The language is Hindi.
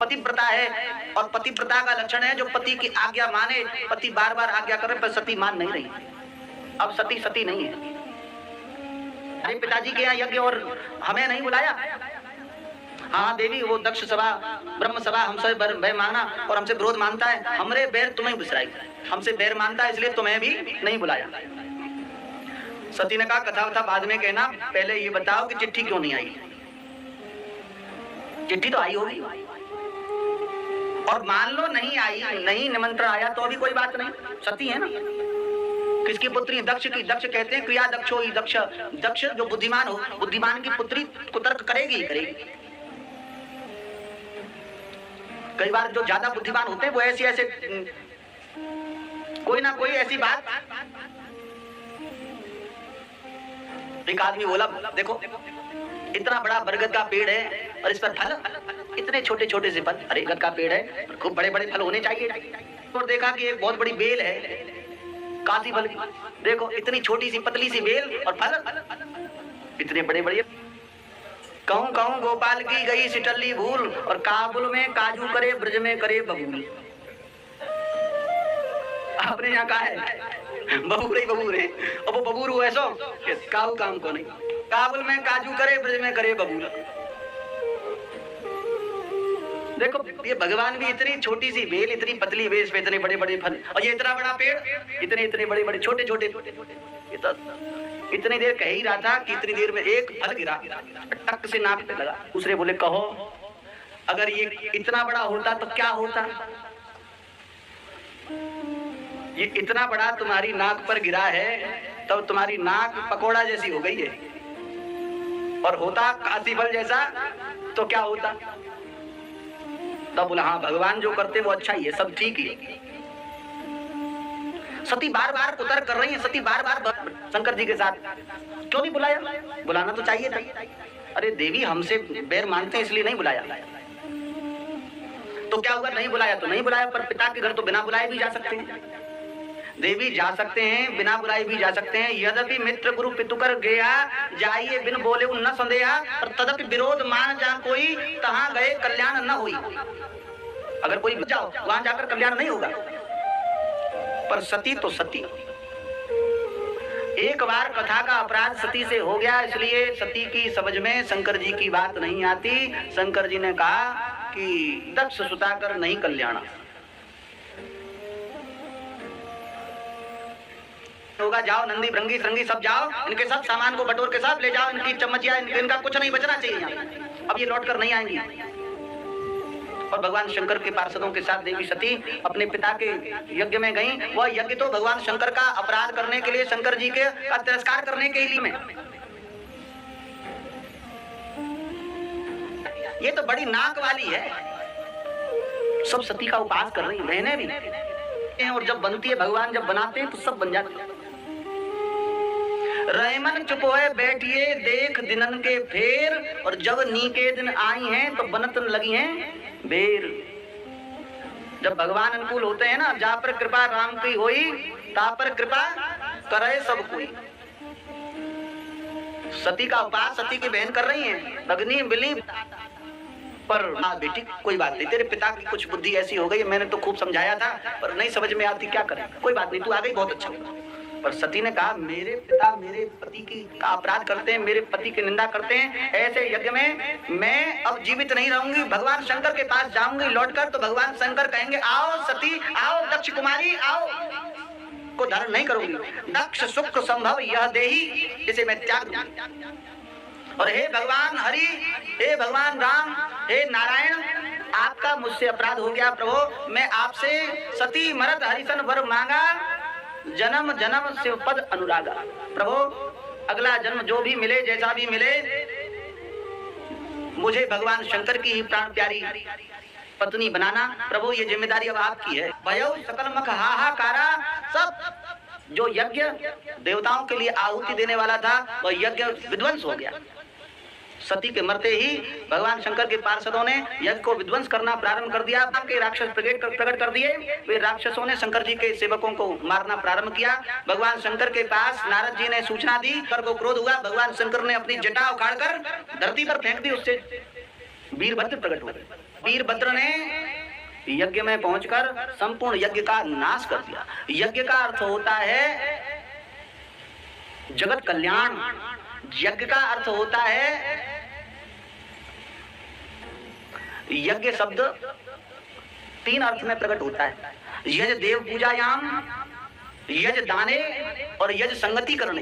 पतिव्रता है, और पतिव्रता का लक्षण है जो पति की आज्ञा माने। पति बार बार आज्ञा करे पर सती मान नहीं रही। अब सती सती नहीं है। अरे पिताजी के यहाँ यज्ञ और हमें नहीं बुलाया। हाँ देवी, वो दक्ष सभा ब्रह्म सभा हमसे बैर मांगना और हमसे विरोध मानता है। हमरे बैर तुम्हें बिसराई, हमसे बैर मानता है इसलिए तुम्हें भी नहीं बुलाया। सती ने कहा कथा वथा बाद में कहना, पहले ये बताओ कि चिट्ठी क्यों नहीं आई। चिट्ठी तो आई होगी, और मान लो नहीं आई, नहीं निमंत्रण आया तो अभी कोई बात नहीं, सती है ना। किसकी पुत्री? दक्ष की। दक्ष कहते हैं क्रिया दक्षो ही दक्ष। दक्ष जो बुद्धिमान हो, बुद्धिमान की पुत्री कुतर्क करेगी ही करेगी। कई बार जो ज्यादा बुद्धिमान होते हैं वो ऐसे ऐसे कोई ना कोई ऐसी बात। एक आदमी बोला, देखो इतना बड़ा बरगद का पेड़ है और इस पर फल इतने छोटे छोटे से फल। अरे बरगद का पेड़ है, खूब बड़े बड़े फल होने चाहिए। और देखा कि एक बहुत बड़ी बेल है, काशी फल की। देखो इतनी छोटी सी पतली सी बेल और फल इतने बड़े बड़े। कहूं कहूं गोपाल की गई सिटल्ली भूल, और काबुल में काजू करे ब्रज में करे बबूल। आपने यहाँ कहा है बबूरे बबूरे, और वो बबूर ऐसो काऊ काम को नहीं। काबुल में काजू करे ब्रज में करे बबूल। देखो ये भगवान भी इतनी छोटी सी बेल, इतनी पतली बेल पे इतने बड़े बड़े फल, और ये इतना बड़ा पेड़, इतने इतने बड़े बड़े छोटे छोटे। इतनी देर कह ही रहा था कि इतनी देर में एक फल गिरा, टक से नाक पे लगा। दूसरे बोले कहो अगर ये इतना बड़ा होता तो क्या होता। ये इतना बड़ा तुम्हारी नाक पर गिरा है तब तुम्हारी नाक पकोड़ा जैसी हो गई है, और होता काशी फल जैसा तो क्या होता। तब बोला हाँ भगवान जो करते वो अच्छा ही है, सब ठीक ही। सती बार बार कुतर्क कर रही है। सती बार बार शंकर जी के साथ क्यों नहीं बुलाया? बुलाना तो चाहिए था। अरे देवी हमसे बैर मानते हैं इसलिए नहीं बुलाया। तो क्या हुआ? नहीं बुलाया तो नहीं बुलाया, पर पिता के घर तो बिना बुलाए भी जा सकते हैं। देवी जा सकते हैं, बिना बुलाए भी जा सकते हैं। यद्यपि मित्र गुरु पितुकर गया जाइए बिन बोले न संदेहा, पर तदपि विरोध मान जा कोई तहां गए कल्याण न हुई। अगर कोई जाओ वहां जाकर कल्याण नहीं होगा। पर सती तो सती। एक बार कथा का अपराध सती से हो गया, इसलिए सती की समझ में शंकर जी की बात नहीं आती। शंकर जी ने कहा कि दक्ष सुताकर नहीं कल्याण होगा। जाओ नंदी भृंगी श्रृंगी सब जाओ, इनके सब सामान को बटोर के साथ ले जाओ। इनकी चम्मचिया इनका कुछ नहीं बचना चाहिए यहाँ। अब ये लौट कर नहीं आएंगी। और भगवान शंकर के पार्षदों के साथ देवी सती अपने पिता के यज्ञ में गई। वह यज्ञ तो भगवान शंकर का अपराध करने के लिए, शंकर जी के का तिरस्कार करने के लिए में। ये तो बड़ी नाक वाली है, सब सती का उपास कर रही बहने भी। और जब बनती है भगवान जब बनाते हैं तो सब बन जाते हैं। रहमन चुप होए बैठिए देख दिनन के फेर, और जब नी के दिन आई हैं तो बनत लगी हैं बेर। जब भगवान अनुकूल होते हैं ना, जा पर कृपा राम की होई ता पर कृपा करे सब कोई। सती का उपास सती की बहन कर रही हैं, भगनी बिली। पर हाँ बेटी कोई बात नहीं, तेरे पिता की कुछ बुद्धि ऐसी हो गई, मैंने तो खूब समझाया था पर नहीं समझ में आती, क्या करें। कोई बात नहीं, तू आ गई बहुत अच्छा। पर सती ने कहा मेरे पिता मेरे पति की का अपराध करते हैं, मेरे पति की निंदा करते हैं, ऐसे यज्ञ में मैं अब जीवित नहीं रहूंगी। भगवान शंकर के पास जाऊंगी लौटकर तो भगवान शंकर कहेंगे आओ सती आओ दक्ष कुमारी आओ, को धारण नहीं करूंगी। दक्ष शुक्र संभव यह देही, इसे मैं त्याग दूंगी। और हे भगवान हरि, हे भगवान राम, हे नारायण, आपका मुझसे अपराध हो गया प्रभु। मैं आपसे सती मरत हरिसन वर मांगा, जन्म जन्म शिव पद अनुरागा। प्रभु अगला जन्म जो भी मिले जैसा भी मिले, मुझे भगवान शंकर की ही प्राण प्यारी पत्नी बनाना। प्रभु ये जिम्मेदारी अब आपकी है। भयो सकल मख हाहाकारा, सब जो यज्ञ देवताओं के लिए आहुति देने वाला था वह यज्ञ विध्वंस हो गया। सती के मरते ही भगवान शंकर के पार्षदों ने यज्ञ को विध्वंस करना प्रारंभ कर दिया। के राक्षस प्रकट कर दिए। वे राक्षसों ने शंकर जी के सेवकों को मारना प्रारंभ किया। भगवान शंकर के पास नारद जी ने सूचना दी, शंकर को क्रोध हुआ। भगवान शंकर ने अपनी जटा उखाड़कर धरती पर फेंक दी, उससे वीरभद्र प्रकट हो गए। वीरभद्र ने यज्ञ में पहुंचकर संपूर्ण यज्ञ का नाश कर दिया। यज्ञ का अर्थ होता है जगत कल्याण। यज्ञ का अर्थ होता है, यज्ञ शब्द 3 अर्थ में प्रकट होता है। यज देव पूजायाम, यज दाने और यज संगति करने।